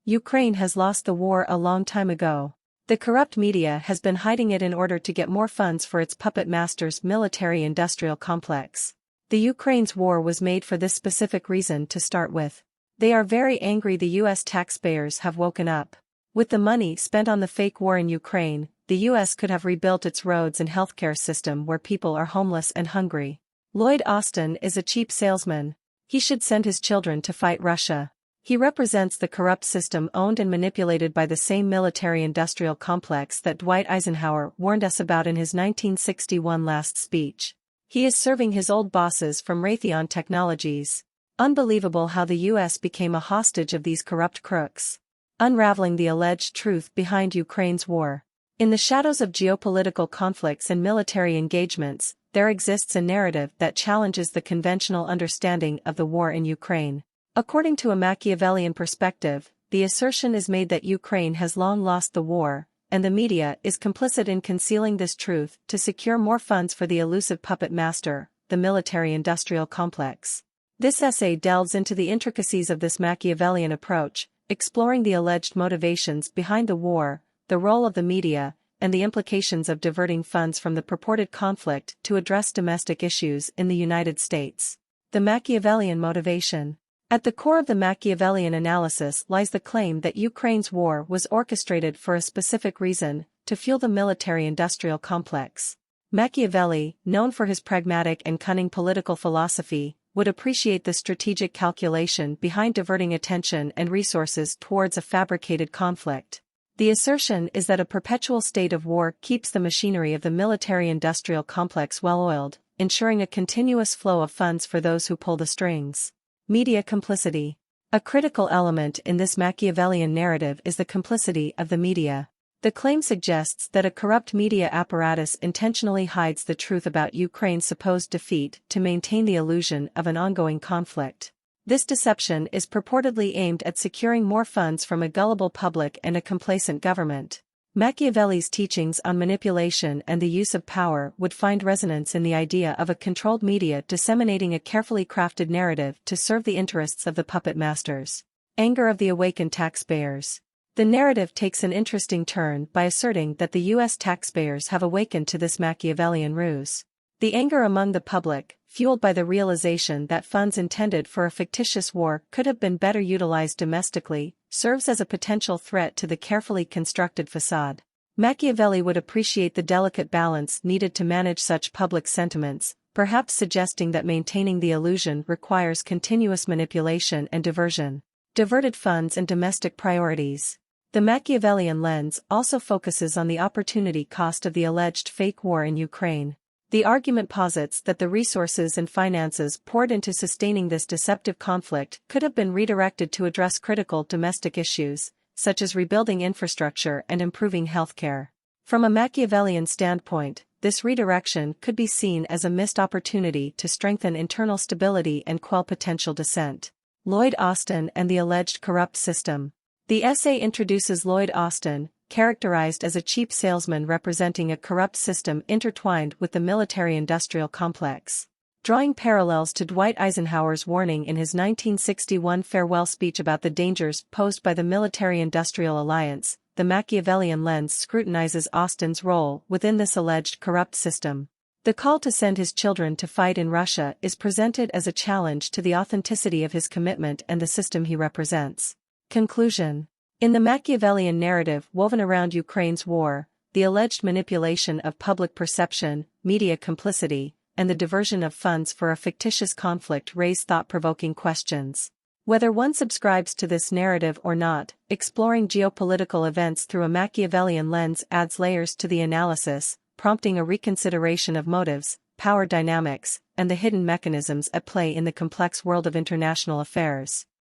Ukraine has lost the war a long time ago. The corrupt media has been hiding it in order to get more funds for its puppet master's military-industrial complex. The Ukraine's war was made for this specific reason to start with. They are very angry the US taxpayers have woken up. With the money spent on the fake war in Ukraine, the US could have rebuilt its roads and healthcare system where people are homeless and hungry. Lloyd is a cheap salesman. He should send his children to fight Russia. He represents the corrupt system owned and manipulated by the same military-industrial complex that Dwight Eisenhower warned us about in his 1961 last speech. He is serving his old bosses from Raytheon Technologies. Unbelievable how the US became a hostage of these corrupt crooks. Unraveling the alleged truth behind Ukraine's war. In the shadows of geopolitical conflicts and military engagements, there exists a narrative that challenges the conventional understanding of the war in Ukraine. According to a Machiavellian perspective, the assertion is made that Ukraine has long lost the war, and the media is complicit in concealing this truth to secure more funds for the elusive puppet master, the military-industrial complex. This essay delves into the intricacies of this Machiavellian approach, exploring the alleged motivations behind the war, the role of the media, and the implications of diverting funds from the purported conflict to address domestic issues in the United States. The Machiavellian motivation. At the core of the Machiavellian analysis lies the claim that Ukraine's war was orchestrated for a specific reason, to fuel the military-industrial complex. Machiavelli, known for his pragmatic and cunning political philosophy, would appreciate the strategic calculation behind diverting attention and resources towards a fabricated conflict. The assertion is that a perpetual state of war keeps the machinery of the military-industrial complex well-oiled, ensuring a continuous flow of funds for those who pull the strings. Media complicity. A critical element in this Machiavellian narrative is the complicity of the media. The claim suggests that a corrupt media apparatus intentionally hides the truth about Ukraine's supposed defeat to maintain the illusion of an ongoing conflict. This deception is purportedly aimed at securing more funds from a gullible public and a complacent government. Machiavelli's teachings on manipulation and the use of power would find resonance in the idea of a controlled media disseminating a carefully crafted narrative to serve the interests of the puppet masters. Anger of the awakened taxpayers. The narrative takes an interesting turn by asserting that the US taxpayers have awakened to this Machiavellian ruse. The anger among the public, fueled by the realization that funds intended for a fictitious war could have been better utilized domestically, serves as a potential threat to the carefully constructed facade. Machiavelli would appreciate the delicate balance needed to manage such public sentiments, perhaps suggesting that maintaining the illusion requires continuous manipulation and diversion. Diverted funds and domestic priorities. The Machiavellian lens also focuses on the opportunity cost of the alleged fake war in Ukraine. The argument posits that the resources and finances poured into sustaining this deceptive conflict could have been redirected to address critical domestic issues, such as rebuilding infrastructure and improving healthcare. From a Machiavellian standpoint, this redirection could be seen as a missed opportunity to strengthen internal stability and quell potential dissent. Lloyd and the alleged corrupt system. The essay introduces Lloyd, characterized as a cheap salesman representing a corrupt system intertwined with the military-industrial complex. Drawing parallels to Dwight Eisenhower's warning in his 1961 farewell speech about the dangers posed by the military-industrial alliance, the Machiavellian lens scrutinizes Austin's role within this alleged corrupt system. The call to send his children to fight in Russia is presented as a challenge to the authenticity of his commitment and the system he represents. Conclusion. In the Machiavellian narrative woven around Ukraine's war, the alleged manipulation of public perception, media complicity, and the diversion of funds for a fictitious conflict raise thought-provoking questions. Whether one subscribes to this narrative or not, exploring geopolitical events through a Machiavellian lens adds layers to the analysis, prompting a reconsideration of motives, power dynamics, and the hidden mechanisms at play in the complex world of international affairs.